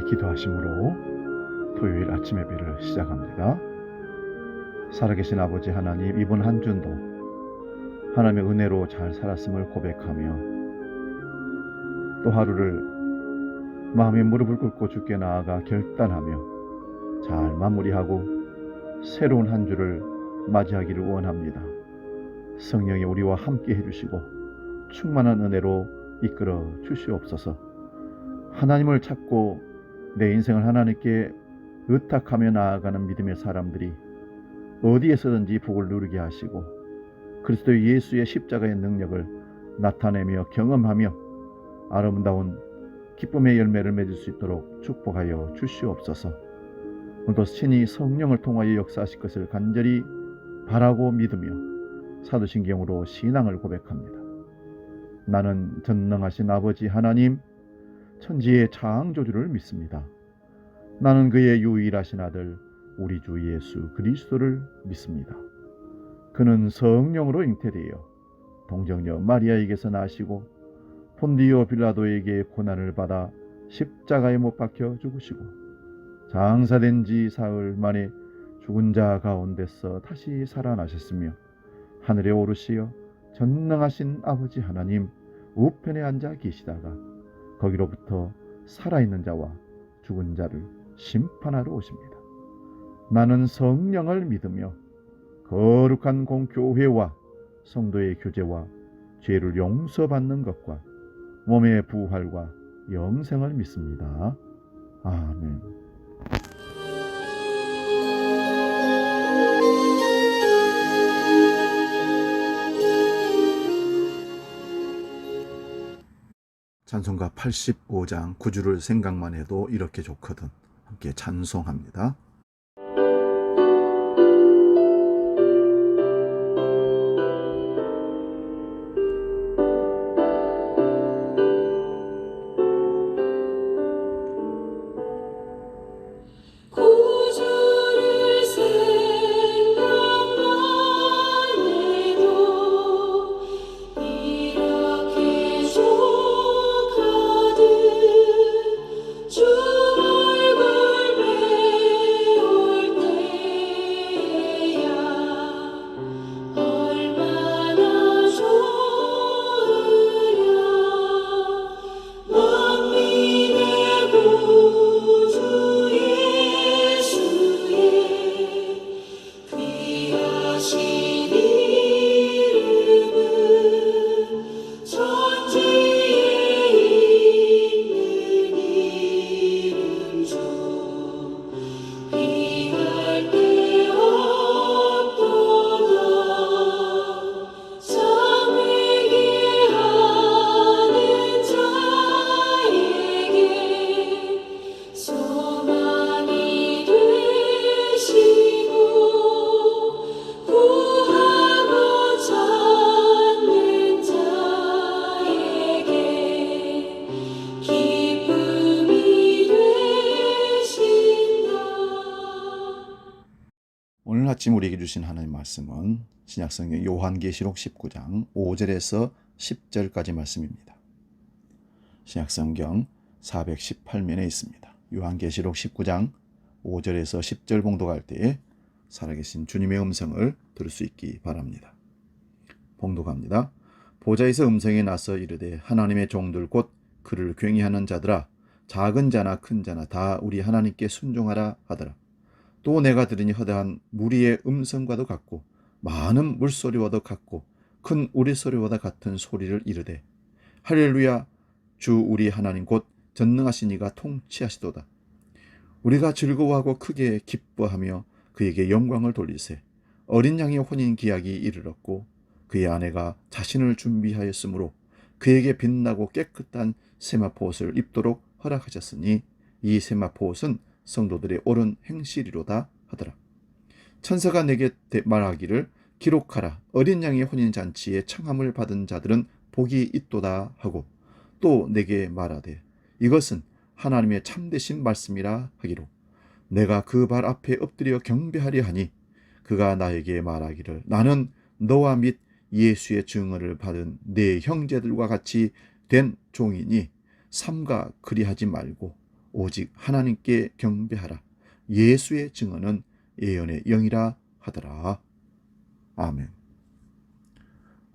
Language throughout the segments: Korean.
기도하심으로 토요일 아침 예배를 시작합니다. 살아계신 아버지 하나님, 이번 한 주도 하나님의 은혜로 잘 살았음을 고백하며 또 하루를 마음의 무릎을 꿇고 주께 나아가 결단하며 잘 마무리하고 새로운 한 주를 맞이하기를 원합니다. 성령이 우리와 함께 해주시고 충만한 은혜로 이끌어 주시옵소서. 하나님을 찾고 내 인생을 하나님께 의탁하며 나아가는 믿음의 사람들이 어디에서든지 복을 누리게 하시고 그리스도 예수의 십자가의 능력을 나타내며 경험하며 아름다운 기쁨의 열매를 맺을 수 있도록 축복하여 주시옵소서. 오늘도 신이 성령을 통하여 역사하실 것을 간절히 바라고 믿으며 사도신경으로 신앙을 고백합니다. 나는 전능하신 아버지 하나님, 천지의 창조주를 믿습니다. 나는 그의 유일하신 아들 우리 주 예수 그리스도를 믿습니다. 그는 성령으로 잉태되어 동정녀 마리아에게서 나시고 본디오 빌라도에게 고난을 받아 십자가에 못 박혀 죽으시고 장사된 지 사흘 만에 죽은 자 가운데서 다시 살아나셨으며 하늘에 오르시어 전능하신 아버지 하나님 우편에 앉아 계시다가 거기로부터 살아있는 자와 죽은 자를 심판하러 오십니다. 나는 성령을 믿으며 거룩한 공교회와 성도의 교제와 죄를 용서받는 것과 몸의 부활과 영생을 믿습니다. 아멘. 찬송가 85장 9주를 생각만 해도 이렇게 좋거든. 함께 찬송합니다. 오늘 아침 우리에게 주신 하나님의 말씀은 신약성경 요한계시록 19장 5절에서 10절까지 말씀입니다. 신약성경 418면에 있습니다. 요한계시록 19장 5절에서 10절 봉독할 때에 살아계신 주님의 음성을 들을 수 있기 바랍니다. 봉독합니다. 보좌에서 음성이 나서 이르되 하나님의 종들 곧 그를 경외하는 자들아 작은 자나 큰 자나 다 우리 하나님께 순종하라 하더라. 또 내가 들으니 허다한 무리의 음성과도 같고 많은 물소리와도 같고 큰 우리소리와도 같은 소리를 이르되 할렐루야 주 우리 하나님 곧 전능하신 이가 통치하시도다. 우리가 즐거워하고 크게 기뻐하며 그에게 영광을 돌리세. 어린 양의 혼인 기약이 이르렀고 그의 아내가 자신을 준비하였으므로 그에게 빛나고 깨끗한 세마포 옷을 입도록 허락하셨으니 이 세마포 옷은 성도들의 옳은 행실이로다 하더라. 천사가 내게 말하기를 기록하라. 어린 양의 혼인잔치에 청함을 받은 자들은 복이 있도다 하고 또 내게 말하되 이것은 하나님의 참되신 말씀이라 하기로 내가 그 발 앞에 엎드려 경배하려 하니 그가 나에게 말하기를 나는 너와 및 예수의 증언을 받은 네 형제들과 같이 된 종이니 삼가 그리하지 말고 오직 하나님께 경배하라. 예수의 증언은 예언의 영이라 하더라. 아멘.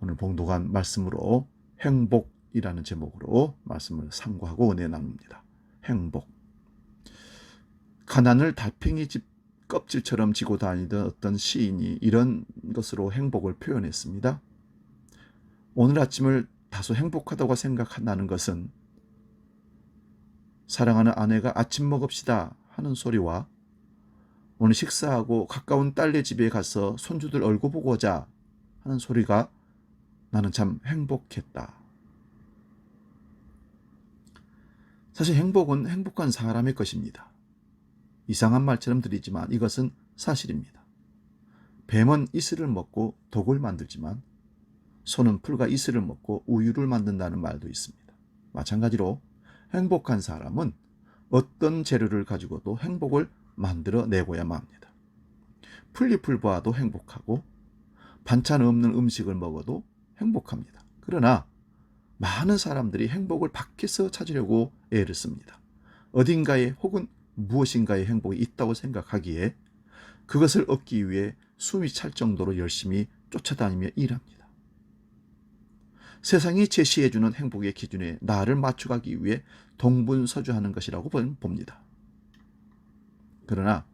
오늘 봉독한 말씀으로 행복이라는 제목으로 말씀을 상고하고 은혜 나눕니다. 행복. 가난을 달팽이 집 껍질처럼 지고 다니던 어떤 시인이 이런 것으로 행복을 표현했습니다. 오늘 아침을 다소 행복하다고 생각한다는 것은 사랑하는 아내가 아침 먹읍시다 하는 소리와 오늘 식사하고 가까운 딸네 집에 가서 손주들 얼굴 보고 오자 하는 소리가 나는 참 행복했다. 사실 행복은 행복한 사람의 것입니다. 이상한 말처럼 들리지만 이것은 사실입니다. 뱀은 이슬을 먹고 독을 만들지만 소는 풀과 이슬을 먹고 우유를 만든다는 말도 있습니다. 마찬가지로 행복한 사람은 어떤 재료를 가지고도 행복을 만들어내고야만 합니다. 풀잎을 봐도 행복하고 반찬 없는 음식을 먹어도 행복합니다. 그러나 많은 사람들이 행복을 밖에서 찾으려고 애를 씁니다. 어딘가에 혹은 무엇인가에 행복이 있다고 생각하기에 그것을 얻기 위해 숨이 찰 정도로 열심히 쫓아다니며 일합니다. 세상이 제시해주는 행복의 기준에 나를 맞춰가기 위해 동분서주하는 것이라고 봅니다. 그러나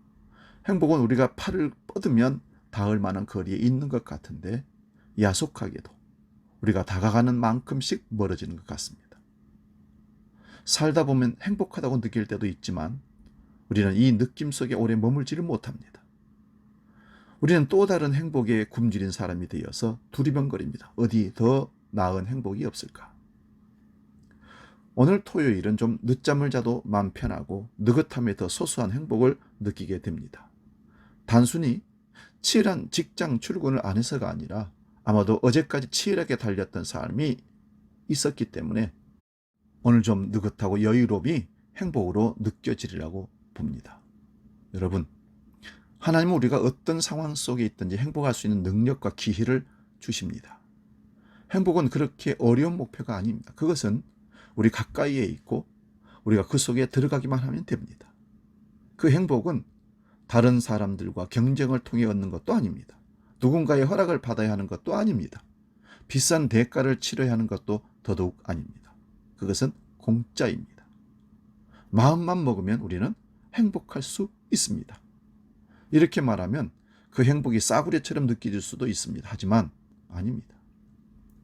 행복은 우리가 팔을 뻗으면 닿을 만한 거리에 있는 것 같은데 야속하게도 우리가 다가가는 만큼씩 멀어지는 것 같습니다. 살다 보면 행복하다고 느낄 때도 있지만 우리는 이 느낌 속에 오래 머물지를 못합니다. 우리는 또 다른 행복에 굶주린 사람이 되어서 두리번거립니다. 어디 더 나은 행복이 없을까? 오늘 토요일은 좀 늦잠을 자도 마음 편하고 느긋함에 더 소소한 행복을 느끼게 됩니다. 단순히 치열한 직장 출근을 안 해서가 아니라 아마도 어제까지 치열하게 달렸던 삶이 있었기 때문에 오늘 좀 느긋하고 여유로움이 행복으로 느껴지리라고 봅니다. 여러분, 하나님은 우리가 어떤 상황 속에 있든지 행복할 수 있는 능력과 기회를 주십니다. 행복은 그렇게 어려운 목표가 아닙니다. 그것은 우리 가까이에 있고 우리가 그 속에 들어가기만 하면 됩니다. 그 행복은 다른 사람들과 경쟁을 통해 얻는 것도 아닙니다. 누군가의 허락을 받아야 하는 것도 아닙니다. 비싼 대가를 치러야 하는 것도 더더욱 아닙니다. 그것은 공짜입니다. 마음만 먹으면 우리는 행복할 수 있습니다. 이렇게 말하면 그 행복이 싸구려처럼 느껴질 수도 있습니다. 하지만 아닙니다.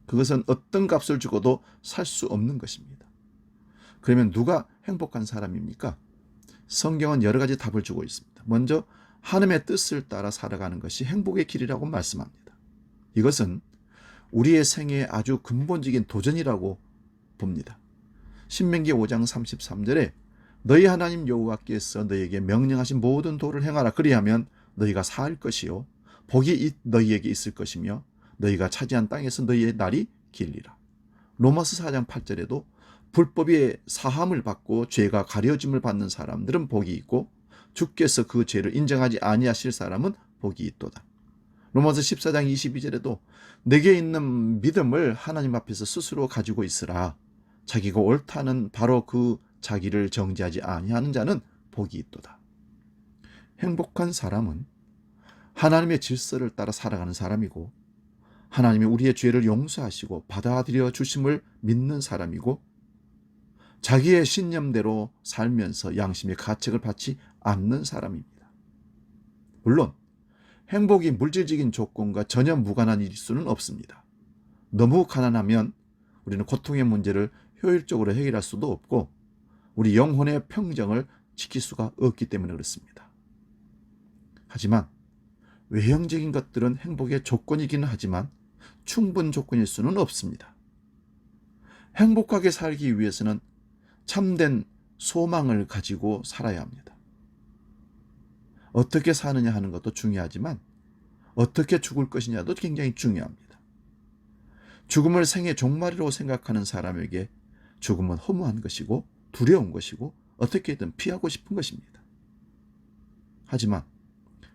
그것은 어떤 값을 주고도 살 수 없는 것입니다. 그러면 누가 행복한 사람입니까? 성경은 여러 가지 답을 주고 있습니다. 먼저 하나님의 뜻을 따라 살아가는 것이 행복의 길이라고 말씀합니다. 이것은 우리의 생애의 아주 근본적인 도전이라고 봅니다. 신명기 5장 33절에 너희 하나님 여호와께서 너희에게 명령하신 모든 도를 행하라. 그리하면 너희가 살 것이요 복이 너희에게 있을 것이며 너희가 차지한 땅에서 너희의 날이 길리라. 로마서 4장 8절에도 불법의 사함을 받고 죄가 가려짐을 받는 사람들은 복이 있고 주께서 그 죄를 인정하지 아니하실 사람은 복이 있도다. 로마서 14장 22절에도 내게 있는 믿음을 하나님 앞에서 스스로 가지고 있으라. 자기가 옳다는 바로 그 자기를 정죄하지 아니하는 자는 복이 있도다. 행복한 사람은 하나님의 질서를 따라 살아가는 사람이고 하나님이 우리의 죄를 용서하시고 받아들여 주심을 믿는 사람이고 자기의 신념대로 살면서 양심의 가책을 받지 않는 사람입니다. 물론 행복이 물질적인 조건과 전혀 무관한 일일 수는 없습니다. 너무 가난하면 우리는 고통의 문제를 효율적으로 해결할 수도 없고 우리 영혼의 평정을 지킬 수가 없기 때문에 그렇습니다. 하지만 외형적인 것들은 행복의 조건이기는 하지만 충분 조건일 수는 없습니다. 행복하게 살기 위해서는 참된 소망을 가지고 살아야 합니다. 어떻게 사느냐 하는 것도 중요하지만 어떻게 죽을 것이냐도 굉장히 중요합니다. 죽음을 생의 종말이라고 생각하는 사람에게 죽음은 허무한 것이고 두려운 것이고 어떻게든 피하고 싶은 것입니다. 하지만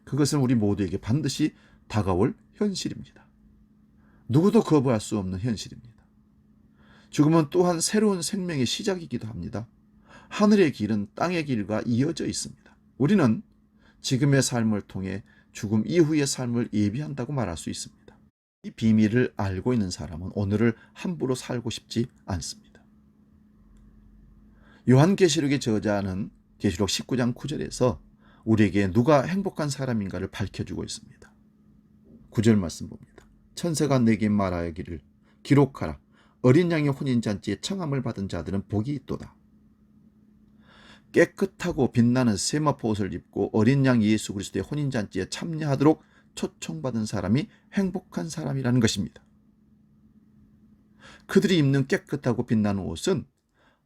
그것은 우리 모두에게 반드시 다가올 현실입니다. 누구도 거부할 수 없는 현실입니다. 죽음은 또한 새로운 생명의 시작이기도 합니다. 하늘의 길은 땅의 길과 이어져 있습니다. 우리는 지금의 삶을 통해 죽음 이후의 삶을 예비한다고 말할 수 있습니다. 이 비밀을 알고 있는 사람은 오늘을 함부로 살고 싶지 않습니다. 요한계시록의 저자는 계시록 19장 9절에서 우리에게 누가 행복한 사람인가를 밝혀주고 있습니다. 9절 말씀 봅니다. 천사가 내게 말하기를 기록하라. 어린 양의 혼인잔치에 청함을 받은 자들은 복이 있도다. 깨끗하고 빛나는 세마포 옷을 입고 어린 양 예수 그리스도의 혼인잔치에 참여하도록 초청받은 사람이 행복한 사람이라는 것입니다. 그들이 입는 깨끗하고 빛나는 옷은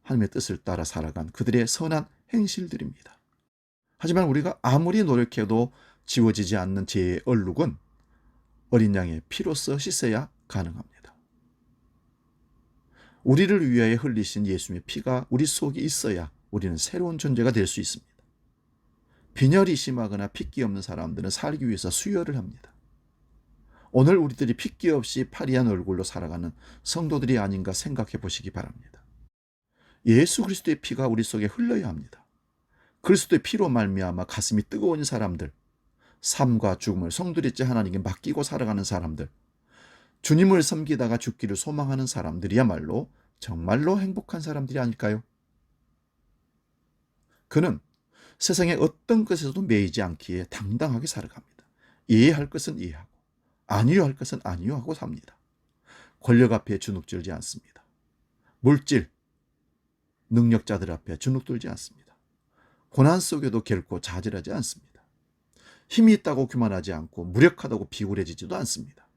하나님의 뜻을 따라 살아간 그들의 선한 행실들입니다. 하지만 우리가 아무리 노력해도 지워지지 않는 죄의 얼룩은 어린 양의 피로써 씻어야 가능합니다. 우리를 위하여 흘리신 예수님의 피가 우리 속에 있어야 우리는 새로운 존재가 될 수 있습니다. 빈혈이 심하거나 핏기 없는 사람들은 살기 위해서 수혈을 합니다. 오늘 우리들이 핏기 없이 파리한 얼굴로 살아가는 성도들이 아닌가 생각해 보시기 바랍니다. 예수 그리스도의 피가 우리 속에 흘러야 합니다. 그리스도의 피로 말미암아 가슴이 뜨거운 사람들, 삶과 죽음을 성도리째 하나님께 맡기고 살아가는 사람들, 주님을 섬기다가 죽기를 소망하는 사람들이야말로 정말로 행복한 사람들이 아닐까요? 그는 세상의 어떤 것에서도 매이지 않기에 당당하게 살아갑니다. 이해할 것은 이해하고 아니요 할 것은 아니요 하고 삽니다. 권력 앞에 주눅들지 않습니다. 물질, 능력자들 앞에 주눅들지 않습니다. 고난 속에도 결코 좌절하지 않습니다. 힘이 있다고 교만하지 않고 무력하다고 비굴해지지도 않습니다.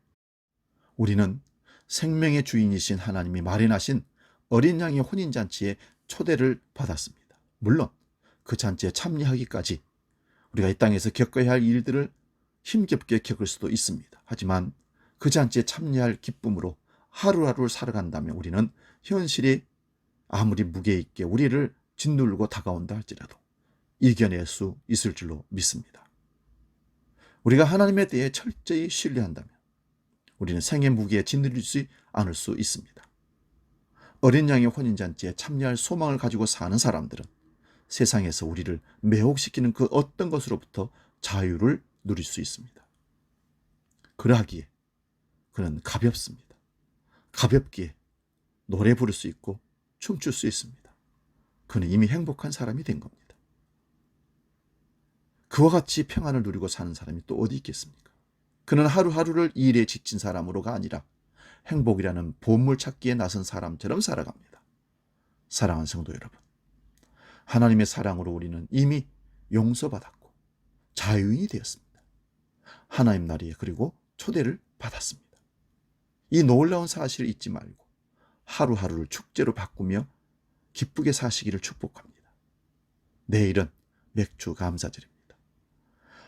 우리는 생명의 주인이신 하나님이 마련하신 어린 양의 혼인잔치에 초대를 받았습니다. 물론 그 잔치에 참여하기까지 우리가 이 땅에서 겪어야 할 일들을 힘겹게 겪을 수도 있습니다. 하지만 그 잔치에 참여할 기쁨으로 하루하루를 살아간다면 우리는 현실이 아무리 무게 있게 우리를 짓누르고 다가온다 할지라도 이겨낼 수 있을 줄로 믿습니다. 우리가 하나님에 대해 철저히 신뢰한다면 우리는 생의 무게에 짓누르지 않을 수 있습니다. 어린 양의 혼인잔치에 참여할 소망을 가지고 사는 사람들은 세상에서 우리를 매혹시키는 그 어떤 것으로부터 자유를 누릴 수 있습니다. 그러하기에 그는 가볍습니다. 가볍기에 노래 부를 수 있고 춤출 수 있습니다. 그는 이미 행복한 사람이 된 겁니다. 그와 같이 평안을 누리고 사는 사람이 또 어디 있겠습니까? 그는 하루하루를 일에 지친 사람으로가 아니라 행복이라는 보물 찾기에 나선 사람처럼 살아갑니다. 사랑하는 성도 여러분, 하나님의 사랑으로 우리는 이미 용서받았고 자유인이 되었습니다. 하나님 나라에 그리고 초대를 받았습니다. 이 놀라운 사실을 잊지 말고 하루하루를 축제로 바꾸며 기쁘게 사시기를 축복합니다. 내일은 맥주 감사절입니다.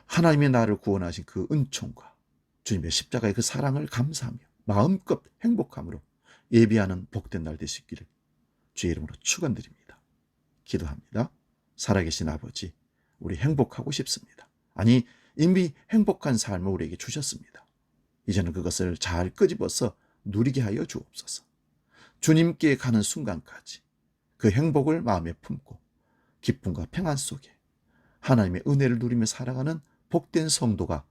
하나님의 나를 구원하신 그 은총과 주님의 십자가의 그 사랑을 감사하며 마음껏 행복함으로 예비하는 복된 날 되시기를 주의 이름으로 축원드립니다. 기도합니다. 살아계신 아버지, 우리 행복하고 싶습니다. 아니, 이미 행복한 삶을 우리에게 주셨습니다. 이제는 그것을 잘 끄집어서 누리게 하여 주옵소서. 주님께 가는 순간까지 그 행복을 마음에 품고 기쁨과 평안 속에 하나님의 은혜를 누리며 살아가는 복된 성도가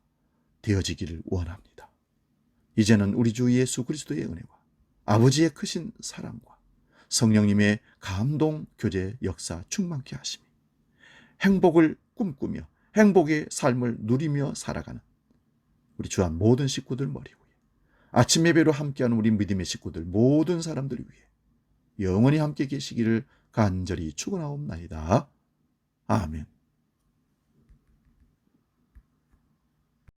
되어지기를 원합니다. 이제는 우리 주 예수 그리스도의 은혜와 아버지의 크신 사랑과 성령님의 감동, 교제, 역사 충만케 하시니 행복을 꿈꾸며 행복의 삶을 누리며 살아가는 우리 주한 모든 식구들 머리 위에 아침 예배로 함께하는 우리 믿음의 식구들 모든 사람들 위해 영원히 함께 계시기를 간절히 축원하옵나이다. 아멘.